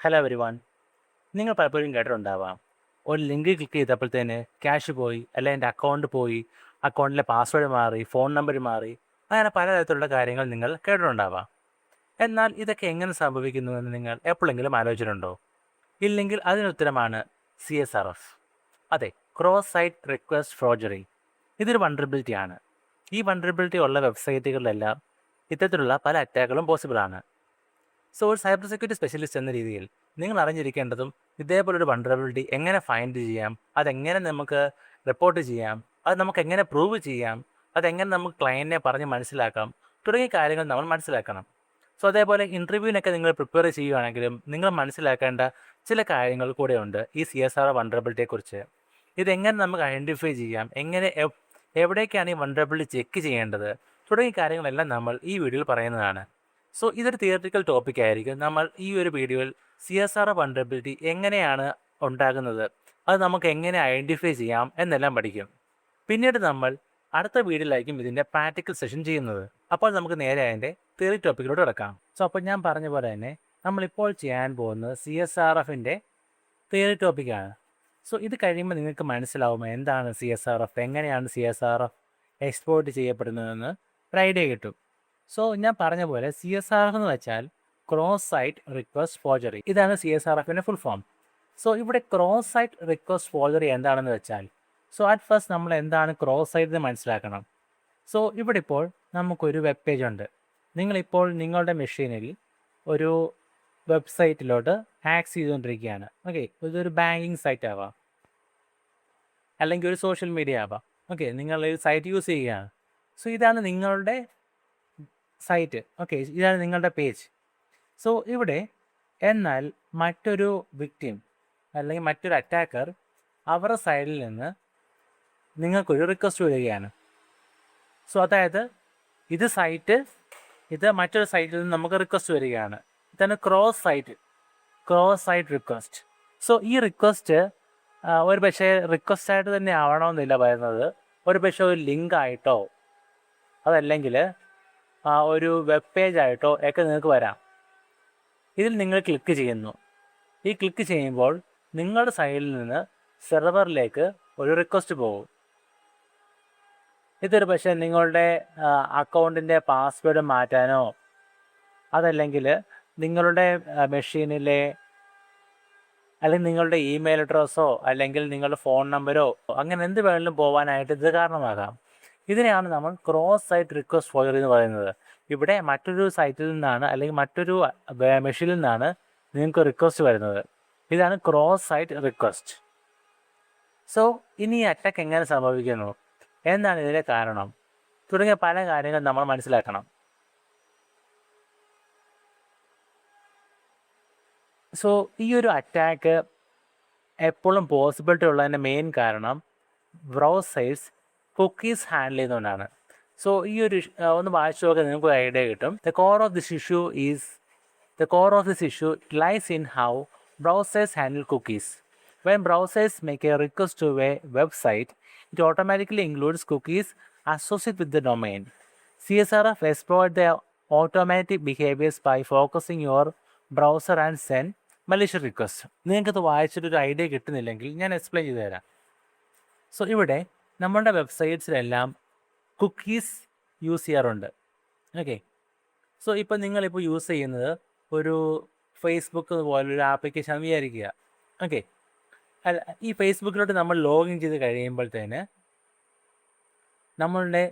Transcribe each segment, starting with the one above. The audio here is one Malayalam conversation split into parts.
Hello everyone. നിങ്ങൾ പലപ്പോഴും കേട്ടിട്ടുണ്ടാവാം, ഒരു ലിങ്ക് ക്ലിക്ക് ചെയ്തപ്പോഴത്തേന് ക്യാഷ് പോയി, അല്ലെങ്കിൽ എൻ്റെ അക്കൗണ്ട് പോയി, അക്കൗണ്ടിലെ പാസ്വേഡ് മാറി, ഫോൺ നമ്പർ മാറി, അങ്ങനെ പലതരത്തിലുള്ള കാര്യങ്ങൾ നിങ്ങൾ കേട്ടിട്ടുണ്ടാവാം. എന്നാൽ ഇതൊക്കെ എങ്ങനെ സംഭവിക്കുന്നുവെന്ന് നിങ്ങൾ എപ്പോഴെങ്കിലും ആലോചിച്ചിട്ടുണ്ടോ? ഇല്ലെങ്കിൽ അതിനുത്തരമാണ് CSRF. അതെ, ക്രോസ് സൈറ്റ് റിക്വസ്റ്റ് ഫോർജറി. ഇതൊരു വൾനറബിലിറ്റി ആണ്. ഈ വൾനറബിലിറ്റി ഉള്ള വെബ്സൈറ്റുകളിലെല്ലാം ഇത്തരത്തിലുള്ള പല അറ്റാക്കുകളും പോസിബിളാണ്. സോ ഒരു സൈബർ സെക്യൂരിറ്റി സ്പെഷ്യലിസ്റ്റ് എന്ന രീതിയിൽ നിങ്ങൾ അറിഞ്ഞിരിക്കേണ്ടതും ഇതേപോലൊരു വൾനറബിലിറ്റി എങ്ങനെ ഫൈൻഡ് ചെയ്യാം, അതെങ്ങനെ നമുക്ക് റിപ്പോർട്ട് ചെയ്യാം, അത് നമുക്ക് എങ്ങനെ പ്രൂവ് ചെയ്യാം, അതെങ്ങനെ നമുക്ക് ക്ലയൻറ്റിനെ പറഞ്ഞ് മനസ്സിലാക്കാം തുടങ്ങിയ കാര്യങ്ങൾ നമ്മൾ മനസ്സിലാക്കണം. സോ അതേപോലെ ഇൻ്റർവ്യൂവിനൊക്കെ നിങ്ങൾ പ്രിപ്പയർ ചെയ്യുകയാണെങ്കിലും നിങ്ങൾ മനസ്സിലാക്കേണ്ട ചില കാര്യങ്ങൾ കൂടെയുണ്ട് ഈ CSR വൾനറബിലിറ്റിയെക്കുറിച്ച്. ഇതെങ്ങനെ നമുക്ക് ഐഡൻറ്റിഫൈ ചെയ്യാം, എങ്ങനെ എവിടേക്കാണ് ഈ വൾനറബിലിറ്റി ചെക്ക് ചെയ്യേണ്ടത് തുടങ്ങിയ കാര്യങ്ങളെല്ലാം നമ്മൾ ഈ വീഡിയോയിൽ പറയുന്നതാണ്. സോ ഇതൊരു തിയററ്റിക്കൽ ടോപ്പിക് ആയിരിക്കും. നമ്മൾ ഈ ഒരു വീഡിയോയിൽ CSR വൾനറബിലിറ്റി എങ്ങനെയാണ് ഉണ്ടാകുന്നത്, അത് നമുക്ക് എങ്ങനെ ഐഡൻറ്റിഫൈ ചെയ്യാം എന്നെല്ലാം പഠിക്കും. പിന്നീട് നമ്മൾ അടുത്ത വീഡിയോയിലായിരിക്കും ഇതിൻ്റെ പ്രാക്ടിക്കൽ സെഷൻ ചെയ്യുന്നത്. അപ്പോൾ നമുക്ക് നേരെ അതിൻ്റെ തിയറി ടോപ്പിക്കിലോട്ട് കിടക്കാം. സോ അപ്പോൾ ഞാൻ പറഞ്ഞ പോലെ തന്നെ നമ്മളിപ്പോൾ ചെയ്യാൻ പോകുന്നത് CSRFൻ്റെ തിയറി ടോപ്പിക്കാണ്. സോ ഇത് കഴിയുമ്പോൾ നിങ്ങൾക്ക് മനസ്സിലാവും എന്താണ് CSRF, എങ്ങനെയാണ് CSRF എക്സ്പോർട്ട് ചെയ്യപ്പെടുന്നതെന്ന് ഒരു ഐഡിയ കിട്ടും. സോ ഞാൻ പറഞ്ഞ പോലെ CSRF എന്ന് വെച്ചാൽ ക്രോസ് സൈറ്റ് റിക്വസ്റ്റ് ഫോർജറി. ഇതാണ് CSRFൻ്റെ ഫുൾ ഫോം. സോ ഇവിടെ ക്രോസ് സൈറ്റ് റിക്വസ്റ്റ് ഫോർജറി എന്താണെന്ന് വെച്ചാൽ, സോ അറ്റ് ഫസ്റ്റ് നമ്മൾ എന്താണ് ക്രോസ് സൈറ്റ് എന്ന് മനസ്സിലാക്കണം. സോ ഇവിടെ ഇപ്പോൾ നമുക്കൊരു വെബ് പേജ് ഉണ്ട്. നിങ്ങളിപ്പോൾ നിങ്ങളുടെ മെഷീനിൽ ഒരു വെബ്സൈറ്റിലോട്ട് ആക്സസ് ചെയ്തുകൊണ്ടിരിക്കുകയാണ്. ഓക്കെ, ഇതൊരു ബാങ്കിങ് സൈറ്റ് ആവാം, അല്ലെങ്കിൽ ഒരു സോഷ്യൽ മീഡിയ ആവാം. ഓക്കെ, നിങ്ങൾ ഒരു സൈറ്റ് യൂസ് ചെയ്യുകയാണ്. സോ ഇതാണ് നിങ്ങളുടെ സൈറ്റ്. ഓക്കെ, ഇതാണ് നിങ്ങളുടെ പേജ്. സോ ഇവിടെ എന്നാൽ മറ്റൊരു വിക്ടിം അല്ലെങ്കിൽ മറ്റൊരു അറ്റാക്കർ അവരുടെ സൈഡിൽ നിന്ന് നിങ്ങൾക്കൊരു റിക്വസ്റ്റ് വരികയാണ്. സോ അതായത് ഇത് മറ്റൊരു സൈറ്റിൽ നിന്ന് നമുക്ക് റിക്വസ്റ്റ് വരികയാണ്. ഇതാണ് ക്രോസ് സൈറ്റ് റിക്വസ്റ്റ്. സോ ഈ റിക്വസ്റ്റ് ഒരു പക്ഷേ റിക്വസ്റ്റ് ആയിട്ട് തന്നെ ആവണമെന്നില്ല വരുന്നത്. ഒരു പക്ഷേ ഒരു ലിങ്ക് ആയിട്ടോ അതല്ലെങ്കിൽ ഒരു വെബ് പേജ് ആയിട്ടോ ഒക്കെ നിങ്ങൾക്ക് വരാം. ഇതിൽ നിങ്ങൾ ക്ലിക്ക് ചെയ്യുന്നു. ഈ ക്ലിക്ക് ചെയ്യുമ്പോൾ നിങ്ങളുടെ സൈഡിൽ നിന്ന് സെർവറിലേക്ക് ഒരു റിക്വസ്റ്റ് പോകും. ഇതൊരു പക്ഷേ നിങ്ങളുടെ അക്കൗണ്ടിൻ്റെ പാസ്വേഡ് മാറ്റാനോ അതല്ലെങ്കിൽ നിങ്ങളുടെ മെഷീനിലെ അല്ലെങ്കിൽ നിങ്ങളുടെ ഇമെയിൽ അഡ്രസ്സോ അല്ലെങ്കിൽ നിങ്ങളുടെ ഫോൺ നമ്പരോ അങ്ങനെ എന്ത് വേണമെങ്കിലും പോകാനായിട്ട് ഇത് കാരണമാകാം. ഇതിനെയാണ് നമ്മൾ ക്രോസ് സൈറ്റ് റിക്വസ്റ്റ് ഫോർജറി എന്ന് പറയുന്നത്. ഇവിടെ മറ്റൊരു സൈറ്റിൽ നിന്നാണ് അല്ലെങ്കിൽ മറ്റൊരു മെഷീനിൽ നിന്നാണ് നിങ്ങൾക്ക് റിക്വസ്റ്റ് വരുന്നത്. ഇതാണ് ക്രോസ് സൈറ്റ് റിക്വസ്റ്റ്. സോ ഇനി ഈ അറ്റാക്ക് എങ്ങനെ സംഭവിക്കുന്നു, എന്താണ് ഇതിൻ്റെ കാരണം തുടങ്ങിയ പല കാര്യങ്ങൾ നമ്മൾ മനസ്സിലാക്കണം. സോ ഈ ഒരു അറ്റാക്ക് എപ്പോഴും പോസിബിലിറ്റി ഉള്ളതിൻ്റെ മെയിൻ കാരണം ബ്രൗസേഴ്സ് കുക്കീസ് ഹാൻഡിൽ ചെയ്യുന്നതുകൊണ്ടാണ്. സോ ഈ ഒരു ഒന്ന് വായിച്ചു നോക്കാൻ നിങ്ങൾക്ക് ഒരു ഐഡിയ കിട്ടും. The core of this issue lies in how browsers handle cookies. When browsers make a request to a website, it automatically includes cookies associated with the domain. CSRF exploits the automatic behaviors by focusing your browser and send malicious requests. നിങ്ങൾക്കത് വായിച്ചിട്ടൊരു ഐഡിയ കിട്ടുന്നില്ലെങ്കിൽ ഞാൻ എക്സ്പ്ലെയിൻ ചെയ്തു തരാം. സോ ഇവിടെ നമ്മളുടെ വെബ്സൈറ്റ്സിലെല്ലാം കുക്കീസ് യൂസ് ചെയ്യാറുണ്ട്. ഓക്കെ, സോ ഇപ്പോൾ നിങ്ങളിപ്പോൾ യൂസ് ചെയ്യുന്നത് ഒരു ഫേസ്ബുക്ക് പോലൊരു ആപ്ലിക്കേഷൻ വിചാരിക്കുക. ഓക്കെ, അല്ല, ഈ ഫേസ്ബുക്കിലോട്ട് നമ്മൾ ലോഗിൻ ചെയ്ത് കഴിയുമ്പോഴത്തേന് നമ്മളുടെ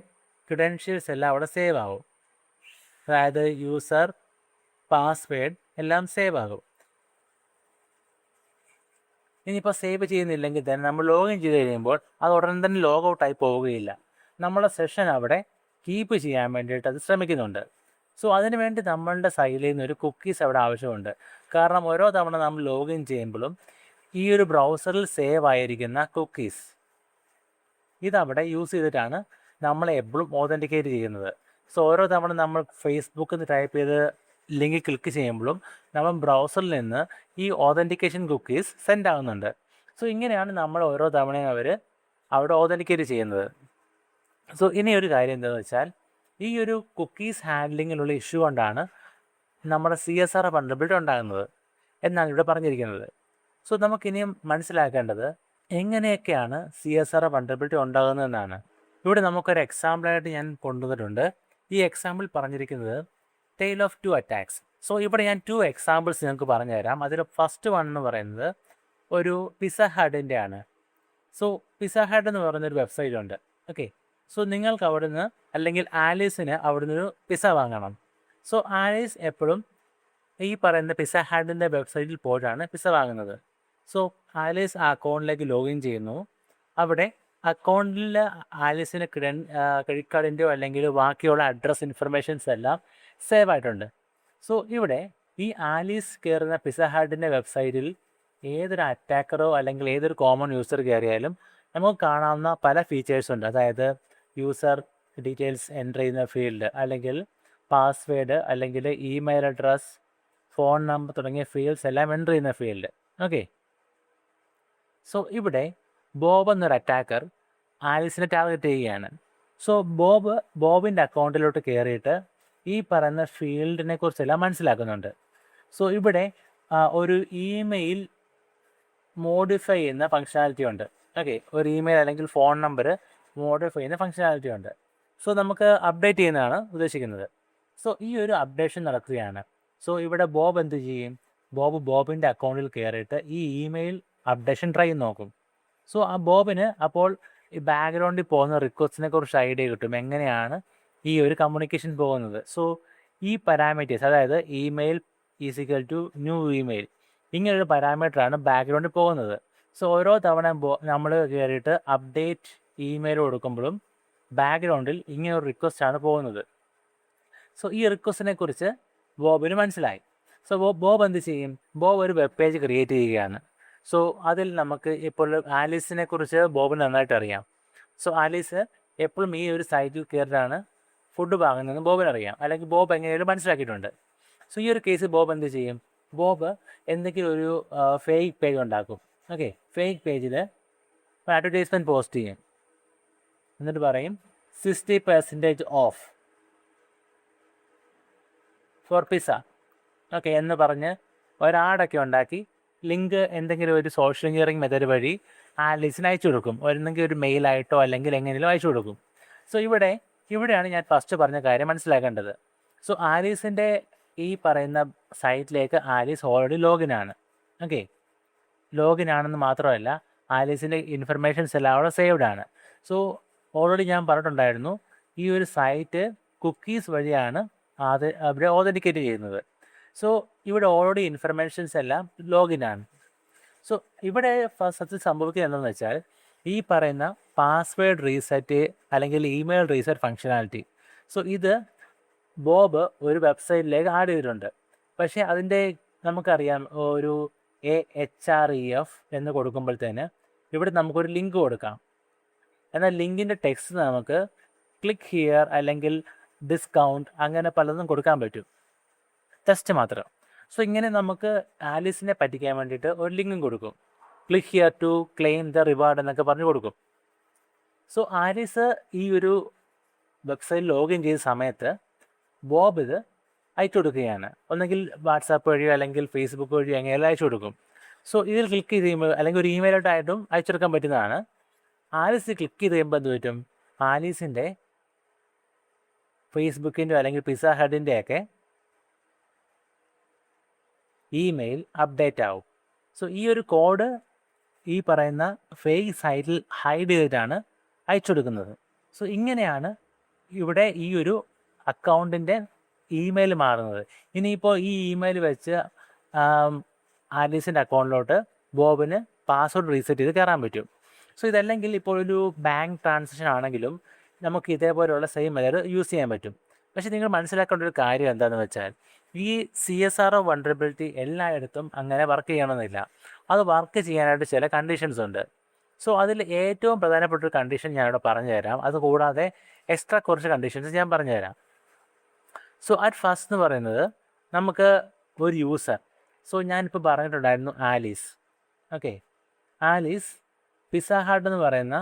ക്രെഡൻഷ്യൽസ് എല്ലാം അവിടെ സേവ് ആകും. അതായത് യൂസർ, പാസ്വേഡ് എല്ലാം സേവ് ആകും. ഇനിയിപ്പോൾ സേവ് ചെയ്യുന്നില്ലെങ്കിൽ തന്നെ നമ്മൾ ലോഗിൻ ചെയ്ത് കഴിയുമ്പോൾ അത് ഉടൻ തന്നെ ലോഗ് ഔട്ടായി പോവുകയില്ല. നമ്മളെ സെഷൻ അവിടെ കീപ്പ് ചെയ്യാൻ വേണ്ടിയിട്ട് അത് ശ്രമിക്കുന്നുണ്ട്. സോ അതിനുവേണ്ടി നമ്മളുടെ സൈഡിൽ നിന്ന് ഒരു കുക്കീസ് അവിടെ ആവശ്യമുണ്ട്. കാരണം ഓരോ തവണ നമ്മൾ ലോഗിൻ ചെയ്യുമ്പോഴും ഈ ഒരു ബ്രൗസറിൽ സേവ് ആയിരിക്കുന്ന കുക്കീസ് ഇതവിടെ യൂസ് ചെയ്തിട്ടാണ് നമ്മളെ എപ്പോഴും ഓതൻറ്റിക്കേറ്റ് ചെയ്യുന്നത്. സോ ഓരോ തവണ നമ്മൾ ഫേസ്ബുക്കിൽ നിന്ന് ടൈപ്പ് ചെയ്ത് ലിങ്ക് ക്ലിക്ക് ചെയ്യുമ്പോഴും നമ്മൾ ബ്രൗസറിൽ നിന്ന് ഈ ഓതൻറ്റിക്കേഷൻ കുക്കീസ് സെൻഡ് ആകുന്നുണ്ട്. സോ ഇങ്ങനെയാണ് നമ്മൾ ഓരോ തവണയും അവിടെ ഓതൻറ്റിക്കേറ്റ് ചെയ്യുന്നത്. സോ ഇനി ഒരു കാര്യം എന്താണെന്ന് വെച്ചാൽ, ഈ ഒരു കുക്കീസ് ഹാൻഡ്ലിങ്ങിലുള്ള ഇഷ്യൂ കൊണ്ടാണ് നമ്മുടെ CSR വൾനറബിലിറ്റി ഉണ്ടാകുന്നത്. എന്നാണ് ഇവിടെ പറഞ്ഞിരിക്കുന്നത്. സോ നമുക്കിനിയും മനസ്സിലാക്കേണ്ടത് എങ്ങനെയൊക്കെയാണ് CSR വൾനറബിലിറ്റി ഉണ്ടാകുന്നതെന്നാണ്. ഇവിടെ നമുക്കൊരു എക്സാമ്പിളായിട്ട് ഞാൻ കൊണ്ടുവന്നിട്ടുണ്ട്. ഈ എക്സാമ്പിൾ പറഞ്ഞിരിക്കുന്നത് ടെയിൽ ഓഫ് 2 അറ്റാക്സ്. സോ ഇവിടെ ഞാൻ 2 എക്സാമ്പിൾസ് നിങ്ങൾക്ക് പറഞ്ഞു തരാം. അതിൽ ഫസ്റ്റ് വൺ എന്ന് പറയുന്നത് ഒരു പിസ്സ ഹട്ടിൻ്റെ ആണ്. സോ പിസ്സ ഹട്ട് എന്ന് പറയുന്നൊരു വെബ്സൈറ്റ് ഉണ്ട്. ഓക്കെ, സോ നിങ്ങൾക്ക് അവിടുന്ന് അല്ലെങ്കിൽ ആലീസിന് അവിടുന്ന് ഒരു പിസ്സ വാങ്ങണം. സോ ആലീസ് എപ്പോഴും ഈ പറയുന്ന പിസ്സ ഹട്ടിൻ്റെ വെബ്സൈറ്റിൽ പോയിട്ടാണ് പിസ്സ വാങ്ങുന്നത്. സോ ആലീസ് ആ അക്കൗണ്ടിലേക്ക് ലോഗിൻ ചെയ്യുന്നു. അവിടെ അക്കൗണ്ടിൽ ആലീസിന് ക്രെഡിറ്റ് കാർഡിൻ്റെയോ അല്ലെങ്കിൽ ബാക്കിയുള്ള അഡ്രസ് ഇൻഫർമേഷൻസ് എല്ലാം സേവ് ആയിട്ടുണ്ട്. സോ ഇവിടെ ഈ ആലീസ് കയറുന്ന പിസ്സ ഹട്ടിൻ്റെ വെബ്സൈറ്റിൽ ഏതൊരു അറ്റാക്കറോ അല്ലെങ്കിൽ ഏതൊരു കോമൺ യൂസർ കയറിയാലും നമുക്ക് കാണാവുന്ന പല ഫീച്ചേഴ്സ് ഉണ്ട്. അതായത് യൂസർ ഡീറ്റെയിൽസ് എൻ്റർ ചെയ്യുന്ന ഫീൽഡ്, അല്ലെങ്കിൽ പാസ്വേഡ്, അല്ലെങ്കിൽ ഇമെയിൽ അഡ്രസ്, ഫോൺ നമ്പർ തുടങ്ങിയ ഫീൽഡ്സ് എല്ലാം എൻ്റർ ചെയ്യുന്ന ഫീൽഡ്. ഓക്കെ, സോ ഇവിടെ ബോബ് എന്നൊരു അറ്റാക്കർ ആലീസിനെ ടാർഗറ്റ് ചെയ്യുകയാണ്. സോ ബോബിൻ്റെ അക്കൗണ്ടിലോട്ട് കയറിയിട്ട് ഈ പറയുന്ന ഫീൽഡിനെ കുറിച്ചെല്ലാം മനസ്സിലാക്കുന്നുണ്ട്. സോ ഇവിടെ ഒരു ഇമെയിൽ മോഡിഫൈ ചെയ്യുന്ന ഫങ്ഷനാലിറ്റി ഉണ്ട്. ഓക്കെ, ഒരു ഇമെയിൽ അല്ലെങ്കിൽ ഫോൺ നമ്പർ മോഡിഫൈ ചെയ്യുന്ന ഫങ്ഷനാലിറ്റി ഉണ്ട്. സോ നമുക്ക് അപ്ഡേറ്റ് ചെയ്യുന്നതാണ് ഉദ്ദേശിക്കുന്നത്. സോ ഈ ഒരു അപ്ഡേഷൻ നടക്കുകയാണ്. സോ ഇവിടെ ബോബ് എന്ത് ചെയ്യും? ബോബിൻ്റെ അക്കൗണ്ടിൽ കയറിയിട്ട് ഈ ഇമെയിൽ അപ്ഡേഷൻ ട്രൈ നോക്കും. സോ ആ ബോബിന് അപ്പോൾ ഈ ബാക്ക്ഗ്രൗണ്ടിൽ പോകുന്ന റിക്വസ്റ്റിനെ കുറിച്ച് ഐഡിയ കിട്ടും, എങ്ങനെയാണ് ഈ ഒരു കമ്മ്യൂണിക്കേഷൻ പോകുന്നത്. സോ ഈ പാരാമീറ്റേഴ്സ്, അതായത് email equal to new email, ഇങ്ങനൊരു പാരാമീറ്ററാണ് ബാക്ക്ഗ്രൗണ്ടിൽ പോകുന്നത്. സോ ഓരോ തവണ നമ്മൾ കയറിയിട്ട് അപ്ഡേറ്റ് ഇമെയിൽ കൊടുക്കുമ്പോഴും ബാക്ക്ഗ്രൗണ്ടിൽ ഇങ്ങനൊരു റിക്വസ്റ്റാണ് പോകുന്നത്. സോ ഈ റിക്വസ്റ്റിനെ കുറിച്ച് ബോബിന് മനസ്സിലായി. സോ ബോബ് എന്ത് ചെയ്യും? ബോബ് ഒരു വെബ് പേജ് ക്രിയേറ്റ് ചെയ്യുകയാണ്. സോ അതിൽ നമുക്ക് ഇപ്പോൾ ആലീസിനെ കുറിച്ച് ബോബിന് നന്നായിട്ട് അറിയാം. സോ ആലീസ് എപ്പോഴും ഈ ഒരു സൈറ്റിൽ കയറിയിട്ടാണ് ഫുഡ് വാങ്ങുന്നതെന്ന് ബോബിനറിയാം, അല്ലെങ്കിൽ ബോബ് എങ്ങനെയാലും മനസ്സിലാക്കിയിട്ടുണ്ട്. സോ ഈ ഒരു കേസിൽ ബോബ് എന്ത് ചെയ്യും? ബോബ് എന്തെങ്കിലും ഒരു ഫേക്ക് പേജ് ഉണ്ടാക്കും. ഓക്കെ, ഫേക്ക് പേജിൽ അഡ്വർടൈസ്മെൻറ്റ് പോസ്റ്റ് ചെയ്യും. എന്നിട്ട് പറയും 60% ഓഫ് ഫോർ പിസ്സ. ഓക്കെ എന്ന് പറഞ്ഞ് ഒരാടൊക്കെ ഉണ്ടാക്കി ലിങ്ക് എന്തെങ്കിലും ഒരു സോഷ്യൽ എഞ്ചിനീയറിംഗ് മെത്തേഡ് വഴി ആലീസിന് അയച്ചു കൊടുക്കും. ഒന്നെങ്കിൽ ഒരു മെയിലായിട്ടോ അല്ലെങ്കിൽ എങ്ങനെയും അയച്ചു കൊടുക്കും. സോ ഇവിടെയാണ് ഞാൻ ഫസ്റ്റ് പറഞ്ഞ കാര്യം മനസ്സിലാക്കേണ്ടത്. സോ ആലീസിൻ്റെ ഈ പറയുന്ന സൈറ്റിലേക്ക് ആലീസ് ഓൾറെഡി ലോഗിനാണ്. ഓക്കെ, ലോഗിനാണെന്ന് മാത്രമല്ല ആലീസിൻ്റെ ഇൻഫർമേഷൻസ് എല്ലാം അവിടെ സേവ്ഡ് ആണ്. സോ ഓൾറെഡി ഞാൻ പറഞ്ഞിട്ടുണ്ടായിരുന്നു, ഈ ഒരു സൈറ്റ് കുക്കീസ് വഴിയാണ് അവിടെ ഓതൻറ്റിക്കേറ്റ് ചെയ്യുന്നത്. സോ ഇവിടെ ഓൾറെഡി ഇൻഫർമേഷൻസ് എല്ലാം ലോഗിനാണ്. സോ ഇവിടെ ഫസ്റ്റ് സംഭവിക്കുന്നത് എന്താണെന്ന് വെച്ചാൽ, ഈ പറയുന്ന പാസ്വേഡ് റീസെറ്റ് അല്ലെങ്കിൽ ഇമെയിൽ റീസെറ്റ് ഫങ്ഷനാലിറ്റി, സോ ഇത് ബോബ് ഒരു വെബ്സൈറ്റിലേക്ക് ആഡ് ചെയ്തിട്ടുണ്ട്. പക്ഷേ അതിൻ്റെ നമുക്കറിയാം, ഒരു AHREF എന്ന് കൊടുക്കുമ്പോഴത്തേന് ഇവിടെ നമുക്കൊരു ലിങ്ക് കൊടുക്കാം. എന്നാൽ ലിങ്കിൻ്റെ ടെക്സ്റ്റ് നമുക്ക് ക്ലിക്ക് ഹിയർ അല്ലെങ്കിൽ ഡിസ്കൗണ്ട് അങ്ങനെ പലതും കൊടുക്കാൻ പറ്റും, ടെസ്റ്റ് മാത്രം. സോ ഇങ്ങനെ നമുക്ക് ആലീസിനെ പറ്റിക്കാൻ വേണ്ടിയിട്ട് ഒരു ലിങ്കും കൊടുക്കും, click here to claim the reward എന്നൊക്കെ പറഞ്ഞു കൊടുക്കും. സോ ആലീസ് ഈ ഒരു വെബ്സൈറ്റ് ലോഗിൻ ചെയ്ത സമയത്ത് ബോബ് ഇത് അയച്ചു കൊടുക്കുകയാണ്. ഒന്നെങ്കിൽ വാട്സാപ്പ് വഴിയോ അല്ലെങ്കിൽ ഫേസ്ബുക്ക് വഴിയോ എങ്ങനെയെല്ലാം അയച്ചു കൊടുക്കും. സോ ഇതിൽ ക്ലിക്ക് ചെയ്ത് കഴിയുമ്പോൾ അല്ലെങ്കിൽ ഒരു ഇമെയിലോട്ടായിട്ടും അയച്ചെടുക്കാൻ പറ്റുന്നതാണ്. ആലീസ് ക്ലിക്ക് ചെയ്ത് കഴിയുമ്പോൾ എന്ത് പറ്റും? ആലീസിൻ്റെ ഫേസ്ബുക്കിൻ്റെ അല്ലെങ്കിൽ പിസ്സ ഹട്ടിൻ്റെയൊക്കെ ഇമെയിൽ അപ്ഡേറ്റ് ആവും. സോ ഈ ഒരു കോഡ് ഈ പറയുന്ന ഫേക്ക് സൈറ്റിൽ ഹൈഡ് ചെയ്തിട്ടാണ് അയച്ചു കൊടുക്കുന്നത്. സോ ഇങ്ങനെയാണ് ഇവിടെ ഈ ഒരു അക്കൗണ്ടിൻ്റെ ഇമെയിൽ മാറുന്നത്. ഇനിയിപ്പോൾ ഈ ഇമെയിൽ വെച്ച് ആലീസിൻ്റെ അക്കൗണ്ടിലോട്ട് ബോബിന് പാസ്വേഡ് റീസെറ്റ് ചെയ്ത് കയറാൻ പറ്റും. സോ ഇതല്ലെങ്കിൽ ഇപ്പോൾ ഒരു ബാങ്ക് ട്രാൻസാക്ഷൻ ആണെങ്കിലും നമുക്ക് ഇതേപോലെയുള്ള സെയിം മെത്തേഡ് യൂസ് ചെയ്യാൻ പറ്റും. പക്ഷേ നിങ്ങൾ മനസ്സിലാക്കേണ്ട ഒരു കാര്യം എന്താണെന്ന് വെച്ചാൽ, ഈ CSR വൾനറബിലിറ്റി എല്ലായിടത്തും അങ്ങനെ വർക്ക് ചെയ്യണമെന്നില്ല. അത് വർക്ക് ചെയ്യാനായിട്ട് ചില കണ്ടീഷൻസ് ഉണ്ട്. സോ അതിൽ ഏറ്റവും പ്രധാനപ്പെട്ട ഒരു കണ്ടീഷൻ ഞാനിവിടെ പറഞ്ഞു തരാം. അതുകൂടാതെ എക്സ്ട്രാ കുറച്ച് കണ്ടീഷൻസ് ഞാൻ പറഞ്ഞു തരാം. സോ അറ്റ് ഫസ്റ്റ് എന്ന് പറയുന്നത്, നമുക്ക് ഒരു യൂസർ, സോ ഞാനിപ്പോൾ പറഞ്ഞിട്ടുണ്ടായിരുന്നു Alice. Okay, Alice pizza hut എന്ന് പറയുന്ന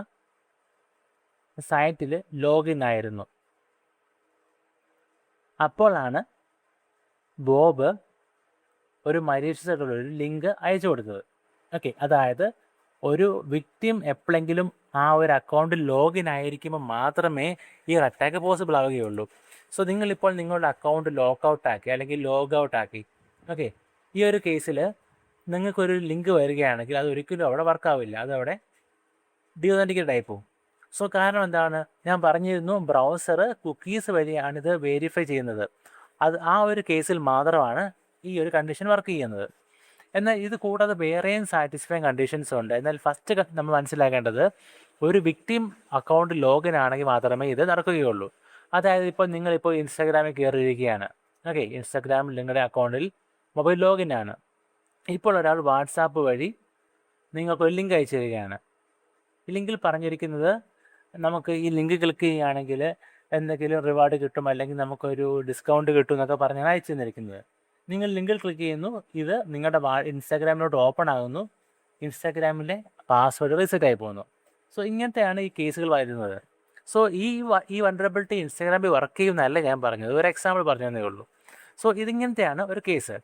സൈറ്റിൽ ലോഗിൻ ആയിരുന്നു. അപ്പോഴാണ് ബോബ് ഒരു മലീഷ്യസ് ആയിട്ടുള്ള ഒരു ലിങ്ക് അയച്ചു കൊടുത്തത്. ഓക്കെ, അതായത് ഒരു വിക്ടിം എപ്പോഴെങ്കിലും ആ ഒരു അക്കൗണ്ടിൽ ലോഗിൻ ആയിരിക്കുമ്പോൾ മാത്രമേ ഈ ഒരു അറ്റാക്ക് പോസിബിൾ ആവുകയുള്ളൂ. സോ നിങ്ങളിപ്പോൾ നിങ്ങളുടെ അക്കൗണ്ട് ലോക്കൗട്ടാക്കി അല്ലെങ്കിൽ ലോഗ് ഔട്ടാക്കി. ഓക്കെ, ഈ ഒരു കേസിൽ നിങ്ങൾക്കൊരു ലിങ്ക് വരികയാണെങ്കിൽ അത് ഒരിക്കലും അവിടെ വർക്കാവില്ല, അതവിടെ ഡീഒതൻറ്റിക്കേറ്റ് ആയി പോകും. സോ കാരണം എന്താണ്, ഞാൻ പറഞ്ഞിരുന്നു ബ്രൗസർ കുക്കീസ് വഴിയാണിത് വെരിഫൈ ചെയ്യുന്നത്. ആ ഒരു കേസിൽ മാത്രമാണ് ഈ ഒരു കണ്ടീഷൻ വർക്ക് ചെയ്യുന്നത്. എന്നാൽ ഇത് കൂടാതെ വേറെയും സാറ്റിസ്ഫൈങ് കണ്ടീഷൻസ് ഉണ്ട്. എന്നാൽ ഫസ്റ്റ് നമ്മൾ മനസ്സിലാക്കേണ്ടത് ഒരു വിക്ടിം അക്കൗണ്ട് ലോഗിൻ ആണെങ്കിൽ മാത്രമേ ഇത് നടക്കുകയുള്ളൂ. അതായത് ഇപ്പോൾ നിങ്ങളിപ്പോൾ ഇൻസ്റ്റാഗ്രാമിൽ കയറിയിരിക്കുകയാണ്. ഓക്കെ, ഇൻസ്റ്റാഗ്രാമിൽ നിങ്ങളുടെ അക്കൗണ്ടിൽ മൊബൈൽ ലോഗിൻ ആണ്. ഇപ്പോൾ ഒരാൾ വാട്സാപ്പ് വഴി നിങ്ങൾക്കൊരു ലിങ്ക് അയച്ചു തരികയാണ്. ഈ ലിങ്കിൽ പറഞ്ഞിരിക്കുന്നത് നമുക്ക് ഈ ലിങ്ക് ക്ലിക്ക് ചെയ്യുകയാണെങ്കിൽ എന്തെങ്കിലും റിവാർഡ് കിട്ടും, അല്ലെങ്കിൽ നമുക്കൊരു ഡിസ്കൗണ്ട് കിട്ടും എന്നൊക്കെ പറഞ്ഞാണ് അയച്ചു തന്നിരിക്കുന്നത്. നിങ്ങൾ ലിങ്കിൽ ക്ലിക്ക് ചെയ്യുന്നു, ഇത് നിങ്ങളുടെ ഇൻസ്റ്റാഗ്രാമിലോട്ട് ഓപ്പൺ ആകുന്നു, ഇൻസ്റ്റാഗ്രാമിലെ പാസ്വേഡ് റീസെറ്റ് ആയി പോകുന്നു. സോ ഇങ്ങനത്തെയാണ് ഈ കേസുകൾ വരുന്നത്. സോ ഈ വൾനറബിലിറ്റി ഇൻസ്റ്റാഗ്രാമിൽ വർക്ക് ചെയ്യുന്നതല്ല ഞാൻ പറഞ്ഞത്, ഒരു എക്സാമ്പിൾ പറഞ്ഞതേ ഉള്ളൂ. സോ ഇതിങ്ങനത്തെയാണ് ഒരു കേസ്.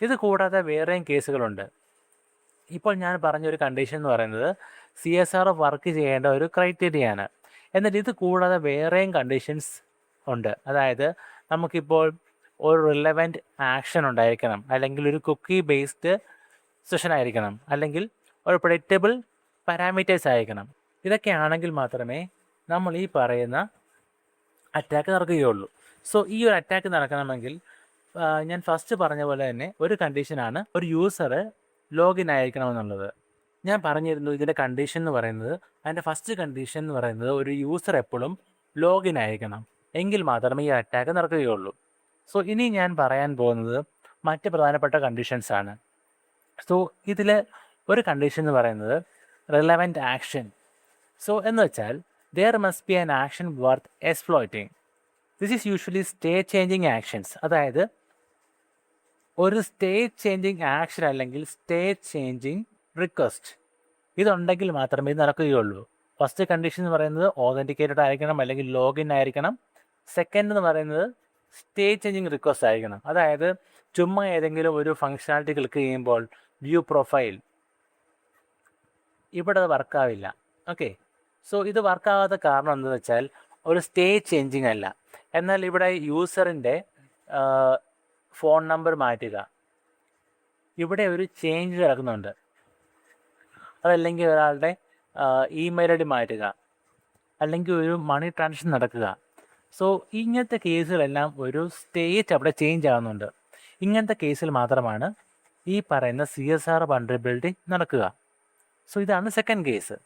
ഇത് കൂടാതെ വേറെയും കേസുകളുണ്ട്. ഇപ്പോൾ ഞാൻ പറഞ്ഞൊരു കണ്ടീഷൻ എന്ന് പറയുന്നത് CSR വർക്ക് ചെയ്യേണ്ട ഒരു ക്രൈറ്റീരിയയാണ്. എന്നാൽ ഇത് കൂടാതെ വേറെയും കണ്ടീഷൻസ് ഉണ്ട്. അതായത് നമുക്കിപ്പോൾ ഒരു റിലവൻറ്റ് ആക്ഷൻ ഉണ്ടായിരിക്കണം, അല്ലെങ്കിൽ ഒരു കുക്കി ബേസ്ഡ് സെഷൻ ആയിരിക്കണം, അല്ലെങ്കിൽ ഒരു പ്രെഡിക്റ്റബിൾ പാരാമീറ്റേഴ്സ് ആയിരിക്കണം. ഇതൊക്കെ ആണെങ്കിൽ മാത്രമേ നമ്മൾ ഈ പറയുന്ന അറ്റാക്ക് നടക്കുകയുള്ളൂ. സോ ഈ ഒരു അറ്റാക്ക് നടക്കണമെങ്കിൽ ഞാൻ ഫസ്റ്റ് പറഞ്ഞ പോലെ തന്നെ ഒരു കണ്ടീഷനാണ് ഒരു യൂസർ ലോഗിൻ ആയിരിക്കണമെന്നുള്ളത്. ഞാൻ പറഞ്ഞിരുന്നു ഇതിൻ്റെ കണ്ടീഷൻ എന്ന് പറയുന്നത്, അതിൻ്റെ ഫസ്റ്റ് കണ്ടീഷൻ എന്ന് പറയുന്നത് ഒരു യൂസർ എപ്പോഴും ലോഗിൻ ആയിരിക്കണം, എങ്കിൽ മാത്രമേ ഈ അറ്റാക്ക് നടക്കുകയുള്ളൂ. സോ ഇനി ഞാൻ പറയാൻ പോകുന്നത് മറ്റ് പ്രധാനപ്പെട്ട കണ്ടീഷൻസ് ആണ്. സോ ഇതിൽ ഒരു കണ്ടീഷൻ എന്ന് പറയുന്നത് റിലവൻറ്റ് ആക്ഷൻ. സോ എന്ന് വെച്ചാൽ there must be an action worth exploiting. This is usually state changing actions. അതായത് ഒരു സ്റ്റേറ്റ് ചേഞ്ചിങ് ആക്ഷൻ അല്ലെങ്കിൽ സ്റ്റേറ്റ് ചേഞ്ചിങ് റിക്വസ്റ്റ് ഇതുണ്ടെങ്കിൽ മാത്രമേ ഇത് നടക്കുകയുള്ളൂ. ഫസ്റ്റ് കണ്ടീഷൻ എന്ന് പറയുന്നത് ഓതൻറ്റിക്കേറ്റഡ് ആയിരിക്കണം, അല്ലെങ്കിൽ ലോഗിൻ ആയിരിക്കണം. സെക്കൻഡ് എന്ന് പറയുന്നത് സ്റ്റേറ്റ് ചേഞ്ചിങ് റിക്വസ്റ്റ് ആയിരിക്കണം. അതായത് ചുമ്മാ ഏതെങ്കിലും ഒരു ഫങ്ഷനാലിറ്റി ക്ലിക്ക് ചെയ്യുമ്പോൾ വ്യൂ പ്രൊഫൈൽ ഇവിടെ അത് വർക്കാവില്ല. ഓക്കെ, സോ ഇത് വർക്കാവാത്ത കാരണം എന്താണെന്ന് വെച്ചാൽ ഒരു സ്റ്റേറ്റ് ചേഞ്ചിങ് അല്ല. എന്നാൽ ഇവിടെ യൂസറിൻ്റെ ഫോൺ നമ്പർ മാറ്റുക, ഇവിടെ ഒരു ചേഞ്ച് നടക്കുന്നുണ്ട്. അതല്ലെങ്കിൽ ഒരാളുടെ ഇമെയിൽ ഐ ഡി മാറ്റുക, അല്ലെങ്കിൽ ഒരു മണി ട്രാൻസാക്ഷൻ നടക്കുക. സോ ഇങ്ങനത്തെ കേസുകളെല്ലാം ഒരു സ്റ്റേറ്റ് അവിടെ ചേഞ്ച് ആകുന്നുണ്ട്. ഇങ്ങനത്തെ കേസിൽ മാത്രമാണ് ഈ പറയുന്ന CSR വൾനറബിലിറ്റി നടക്കുക. സോ ഇതാണ് സെക്കൻഡ് കേസ്.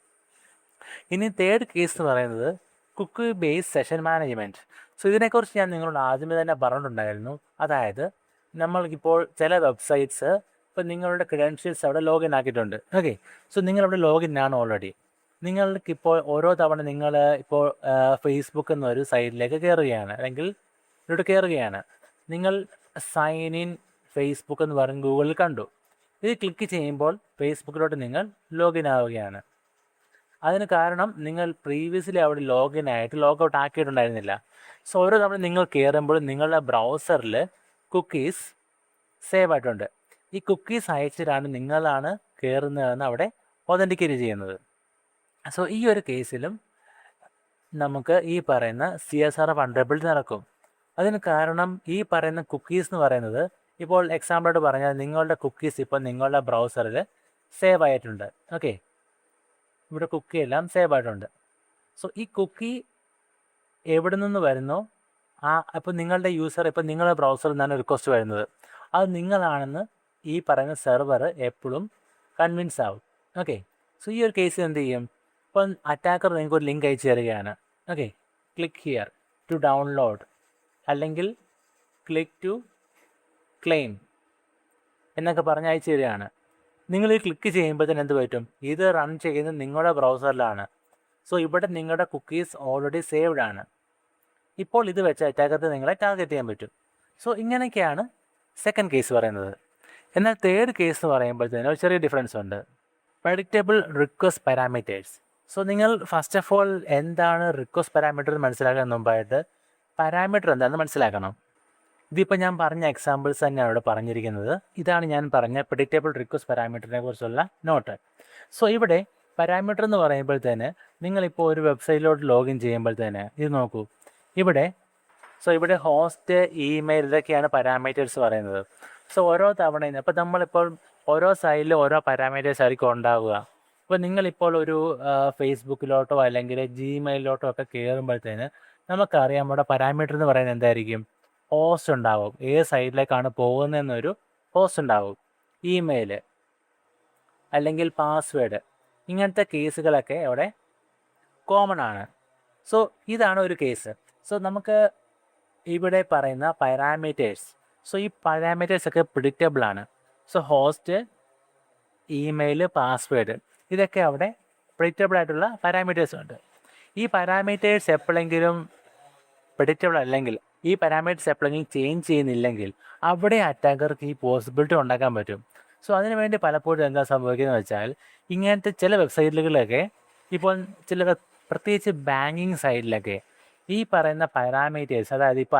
ഇനി തേർഡ് കേസ് എന്ന് പറയുന്നത് cookie based session management. So ഇതിനെക്കുറിച്ച് ഞാൻ നിങ്ങളോട് ആദ്യമേ തന്നെ പറഞ്ഞിട്ടുണ്ടായിരുന്നു. അതായത് നമ്മൾക്കിപ്പോൾ ചില വെബ്സൈറ്റ്സ് ഇപ്പോൾ നിങ്ങളുടെ ക്രെഡൻഷ്യൽസ് അവിടെ ലോഗിൻ ആക്കിയിട്ടുണ്ട്. ഓക്കെ, സോ നിങ്ങളവിടെ ലോഗിൻ ആണ് ഓൾറെഡി. നിങ്ങൾക്കിപ്പോൾ ഓരോ തവണ നിങ്ങൾ ഇപ്പോൾ ഫേസ്ബുക്ക് എന്നൊരു സൈറ്റിലേക്ക് കയറുകയാണ്, അല്ലെങ്കിൽ ഇവിടെ കയറുകയാണ്, നിങ്ങൾ സൈൻ ഇൻ ഫേസ്ബുക്ക് എന്ന് പറഞ്ഞ് ഗൂഗിളിൽ കണ്ടു. ഇത് ക്ലിക്ക് ചെയ്യുമ്പോൾ ഫേസ്ബുക്കിലോട്ട് നിങ്ങൾ ലോഗിൻ ആവുകയാണ്. അതിന് കാരണം നിങ്ങൾ പ്രീവിയസ്ലി അവിടെ ലോഗിൻ ആയിട്ട് ലോഗൗട്ട് ആക്കിയിട്ടുണ്ടായിരുന്നില്ല. സോ ഓരോ തവണ നിങ്ങൾ കയറുമ്പോൾ നിങ്ങളുടെ ബ്രൗസറിൽ കുക്കീസ് സേവ് ആയിട്ടുണ്ട്. ഈ കുക്കീസ് അയച്ചിട്ടാണ് നിങ്ങളാണ് കയറുന്നതെന്ന് അവിടെ ഒതൻറ്റിക്കേറ്റ് ചെയ്യുന്നത്. സോ ഈ ഒരു കേസിലും നമുക്ക് ഈ പറയുന്ന CSR വൾനറബിലിറ്റി നടക്കും. അതിന് കാരണം ഈ പറയുന്ന കുക്കീസ് എന്ന് പറയുന്നത്, ഇപ്പോൾ എക്സാമ്പിളായിട്ട് പറഞ്ഞാൽ നിങ്ങളുടെ കുക്കീസ് ഇപ്പോൾ നിങ്ങളുടെ ബ്രൗസറിൽ സേവ് ആയിട്ടുണ്ട്. ഓക്കെ, ഇവിടെ കുക്കി എല്ലാം സേവ് ആയിട്ടുണ്ട്. സോ ഈ കുക്കി എവിടെ നിന്ന് വരുന്നോ അപ്പോൾ നിങ്ങളുടെ യൂസർ ഇപ്പോൾ നിങ്ങളുടെ ബ്രൗസറിൽ നിന്നാണ് റിക്വസ്റ്റ് വരുന്നത്, അത് നിങ്ങളാണെന്ന് ഈ പറയുന്ന സെർവർ എപ്പോഴും കൺവിൻസ് ആവും. ഓക്കെ, സോ ഈ ഒരു കേസിൽ എന്ത് ചെയ്യും, ഇപ്പം അറ്റാക്കർ നിങ്ങൾക്ക് ഒരു ലിങ്ക് അയച്ചു തരികയാണ്. Okay, click here to download, അല്ലെങ്കിൽ ക്ലിക്ക് ടു ക്ലെയിം എന്നൊക്കെ പറഞ്ഞ് അയച്ചു തരികയാണ്. നിങ്ങൾ ഈ ക്ലിക്ക് ചെയ്യുമ്പോൾ തന്നെ എന്ത് പറ്റും, ഇത് റൺ ചെയ്യുന്നത് നിങ്ങളുടെ ബ്രൗസറിലാണ്. സോ ഇവിടെ നിങ്ങളുടെ കുക്കീസ് ഓൾറെഡി സേവ്ഡ് ആണ്. ഇപ്പോൾ ഇത് വെച്ച് അറ്റാക്കർക്ക് നിങ്ങളെ ടാർഗറ്റ് ചെയ്യാൻ പറ്റും. സോ ഇങ്ങനെയൊക്കെയാണ് സെക്കൻഡ് കേസ് പറയുന്നത്. എന്നാൽ തേർഡ് കേസ് എന്ന് പറയുമ്പോഴത്തേനും ഒരു ചെറിയ ഡിഫറൻസ് ഉണ്ട്. Predictable request parameters. സോ നിങ്ങൾ ഫസ്റ്റ് ഓഫ് ഓൾ എന്താണ് റിക്വസ്റ്റ് പാരാമീറ്റർ എന്ന് മനസ്സിലാക്കാൻ മുമ്പായിട്ട് പാരാമീറ്റർ എന്താണെന്ന് മനസ്സിലാക്കണം. ഇതിപ്പോൾ ഞാൻ പറഞ്ഞ എക്സാമ്പിൾസ് തന്നെയാണ് ഇവിടെ പറഞ്ഞിരിക്കുന്നത്. ഇതാണ് ഞാൻ പറഞ്ഞ പ്രെഡിക്റ്റബിൾ റിക്വസ്റ്റ് പാരാമീറ്ററിനെ കുറിച്ചുള്ള നോട്ട്. സോ ഇവിടെ പാരാമീറ്റർ എന്ന് പറയുമ്പോഴത്തേന് നിങ്ങളിപ്പോൾ ഒരു വെബ്സൈറ്റിലോട്ട് ലോഗിൻ ചെയ്യുമ്പോഴത്തേന് ഇത് നോക്കൂ. ഇവിടെ ഹോസ്റ്റ്, ഇമെയിൽ ഇതൊക്കെയാണ് പാരാമീറ്റേഴ്സ് പറയുന്നത്. സോ ഓരോ തവണയും അപ്പോൾ നമ്മളിപ്പോൾ ഓരോ സൈറ്റിലും ഓരോ പാരാമീറ്റേഴ്സ് ആയിരിക്കും ഉണ്ടാവുക. അപ്പോൾ നിങ്ങളിപ്പോൾ ഒരു ഫേസ്ബുക്കിലോട്ടോ അല്ലെങ്കിൽ ജിമെയിലോട്ടോ ഒക്കെ കയറുമ്പോഴത്തേന് നമുക്കറിയാം നമ്മുടെ പാരാമീറ്റർ എന്ന് പറയുന്നത് എന്തായിരിക്കും? ഹോസ്റ്റ് ഉണ്ടാവും. ഏത് സൈറ്റിലേക്കാണ് പോകുന്നതെന്നൊരു ഹോസ്റ്റ് ഉണ്ടാവും. ഇമെയിൽ അല്ലെങ്കിൽ പാസ്വേഡ്, ഇങ്ങനത്തെ കേസുകളൊക്കെ അവിടെ കോമൺ ആണ്. സോ ഇതാണ് ഒരു കേസ്. സോ നമുക്ക് ഇവിടെ പറയുന്ന പാരാമീറ്റേഴ്സ്, ഈ പാരാമീറ്റേഴ്സൊക്കെ പ്രിഡിക്റ്റബിൾ ആണ്. സോ ഹോസ്റ്റ്, ഇമെയിൽ, പാസ്വേഡ് ഇതൊക്കെ അവിടെ പ്രിഡിക്റ്റബിൾ ആയിട്ടുള്ള പാരാമീറ്റേഴ്സ് ഉണ്ട്. ഈ പാരാമീറ്റേഴ്സ് എപ്പോഴെങ്കിലും പ്രിഡിക്റ്റബിൾ അല്ലെങ്കിൽ ഈ പാരാമീറ്റേഴ്സ് എപ്പോഴെങ്കിലും ചേഞ്ച് ചെയ്യുന്നില്ലെങ്കിൽ അവിടെ അറ്റാക്കർക്ക് ഈ പോസിബിലിറ്റി ഉണ്ടാക്കാൻ പറ്റും. സോ അതിനുവേണ്ടി പലപ്പോഴും എന്താ സംഭവിക്കുന്നത് വെച്ചാൽ ഇങ്ങനത്തെ ചില വെബ്സൈറ്റുകളിലൊക്കെ ഇപ്പോൾ ചില പ്രത്യേകിച്ച് ബാങ്കിങ് സൈഡിലൊക്കെ ഈ പറയുന്ന പാരാമീറ്റേഴ്സ്, അതായത് ഇപ്പോൾ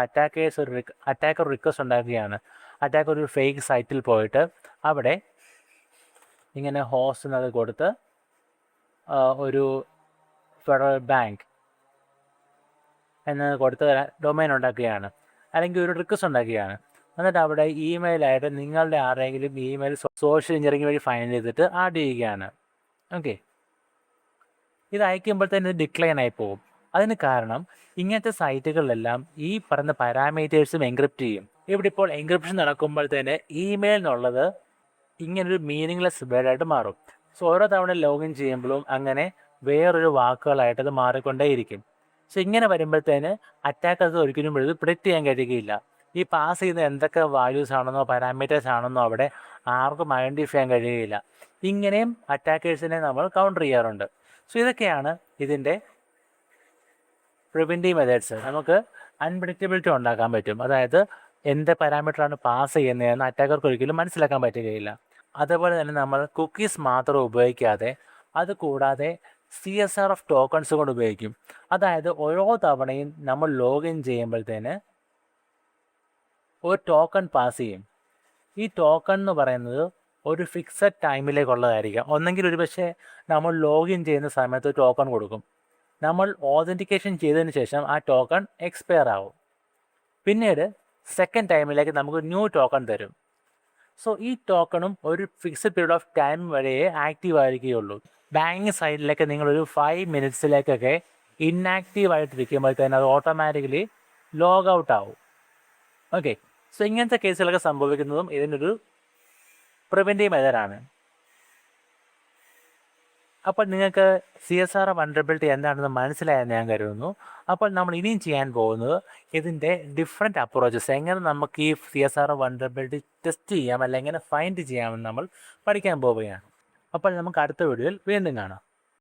അറ്റാക്കർ റിക്വസ്റ്റ് ഉണ്ടാക്കുകയാണ്. അറ്റാക്കർ ഒരു ഫേക്ക് സൈറ്റിൽ പോയിട്ട് അവിടെ ഇങ്ങനെ ഹോസ്റ്റ് എന്നത് കൊടുത്ത് ഒരു ഫെഡറൽ ബാങ്ക് എന്നത് കൊടുത്ത് ഡൊമൈൻ ഉണ്ടാക്കുകയാണ്, അല്ലെങ്കിൽ ഒരു റിക്വസ്റ്റ് ഉണ്ടാക്കുകയാണ്. എന്നിട്ട് അവിടെ ഇമെയിലായിട്ട് നിങ്ങളുടെ ആരെങ്കിലും ഇമെയിൽ സോഷ്യൽ എഞ്ചിനീയറിംഗ് വഴി ഫൈൻഡ് ചെയ്തിട്ട് ആഡ് ചെയ്യുകയാണ്. ഓക്കെ, ഇത് അയക്കുമ്പോൾ തന്നെ ഇത് ഡിക്ലൈൻ ആയി പോകും. അതിന് കാരണം ഇങ്ങനത്തെ സൈറ്റുകളിലെല്ലാം ഈ പറയുന്ന പാരാമീറ്റേഴ്സും എൻക്രിപ്റ്റ് ചെയ്യും. ഇവിടെ ഇപ്പോൾ എൻക്രിപ്ഷൻ നടക്കുമ്പോൾ തന്നെ ഇമെയിൽ എന്നുള്ളത് ഇങ്ങനൊരു മീനിങ്ലെസ് വേർഡായിട്ട് മാറും. സോ ഓരോ തവണ ലോഗിൻ ചെയ്യുമ്പോഴും അങ്ങനെ വേറൊരു വാക്കുകളായിട്ട് അത് മാറിക്കൊണ്ടേയിരിക്കും. സോ ഇങ്ങനെ വരുമ്പോഴത്തേന് അറ്റാക്കർക്ക് ഒരിക്കലും ഇത് പ്രിഡിക്റ്റ് ചെയ്യാൻ കഴിയുകയില്ല. ഈ പാസ് ചെയ്യുന്ന എന്തൊക്കെ വാല്യൂസ് ആണെന്നോ പാരാമീറ്റേഴ്സ് ആണെന്നോ അവിടെ ആർക്കും ഐഡൻറ്റിഫൈ ചെയ്യാൻ കഴിയുകയില്ല. ഇങ്ങനെയും അറ്റാക്കേഴ്സിനെ നമ്മൾ കൗണ്ടർ ചെയ്യാറുണ്ട്. സോ ഇതൊക്കെയാണ് ഇതിൻ്റെ പ്രിവെൻറ്റീവ് മെത്തേഡ്സ്. നമുക്ക് അൺപ്രഡിക്റ്റബിലിറ്റി ഉണ്ടാക്കാൻ പറ്റും. അതായത് എന്ത് പാരാമീറ്ററാണ് പാസ് ചെയ്യുന്നതെന്ന് അറ്റാക്കർക്ക് ഒരിക്കലും മനസ്സിലാക്കാൻ പറ്റുകയില്ല. അതുപോലെ തന്നെ നമ്മൾ കുക്കീസ് മാത്രം ഉപയോഗിക്കാതെ അതുകൂടാതെ CSRF ടോക്കൺസ് കൊണ്ട് ഉപയോഗിക്കും. അതായത് ഓരോ തവണയും നമ്മൾ ലോഗിൻ ചെയ്യുമ്പോഴത്തേന് ഒരു ടോക്കൺ പാസ് ചെയ്യും. ഈ ടോക്കൺ എന്ന് പറയുന്നത് ഒരു ഫിക്സഡ് ടൈമിലേക്കുള്ളതായിരിക്കാം. ഒന്നെങ്കിൽ ഒരു പക്ഷേ നമ്മൾ ലോഗിൻ ചെയ്യുന്ന സമയത്ത് ടോക്കൺ കൊടുക്കും. നമ്മൾ ഓതൻറ്റിക്കേഷൻ ചെയ്തതിന് ശേഷം ആ ടോക്കൺ എക്സ്പയർ ആവും. പിന്നീട് സെക്കൻഡ് ടൈമിലേക്ക് നമുക്ക് ന്യൂ ടോക്കൺ തരും. സോ ഈ ടോക്കണും ഒരു ഫിക്സഡ് പീരീഡ് ഓഫ് ടൈം വരെയേ ആക്റ്റീവ് ആയിരിക്കുകയുള്ളൂ. ബാങ്കിങ് സൈഡിലേക്ക് നിങ്ങളൊരു 5 മിനിറ്റ്സിലേക്കൊക്കെ ഇന്നാക്റ്റീവ് ആയിട്ടിരിക്കുമ്പോഴത്തേന് അത് ഓട്ടോമാറ്റിക്കലി ലോഗ് ഔട്ട് ആവും. ഓക്കെ, സോ ഇങ്ങനത്തെ കേസുകളൊക്കെ സംഭവിക്കുന്നതും ഇതിനൊരു പ്രിവെൻറ്റീവ് മെത്തേഡാണ്. അപ്പോൾ നിങ്ങൾക്ക് CSRF വൾനറബിലിറ്റി എന്താണെന്ന് മനസ്സിലായെന്ന് ഞാൻ കരുതുന്നു. അപ്പോൾ നമ്മൾ ഇനിയും ചെയ്യാൻ പോകുന്നത് ഇതിൻ്റെ ഡിഫറെൻറ്റ് അപ്രോച്ചസ്, എങ്ങനെ നമുക്ക് ഈ CSRF വൾനറബിലിറ്റി ടെസ്റ്റ് ചെയ്യാം അല്ലെങ്കിൽ എങ്ങനെ ഫൈൻഡ് ചെയ്യാമെന്ന് നമ്മൾ പഠിക്കാൻ പോവുകയാണ്. അപ്പോൾ നമുക്ക് അടുത്ത വീഡിയോയിൽ വീണ്ടും കാണാം.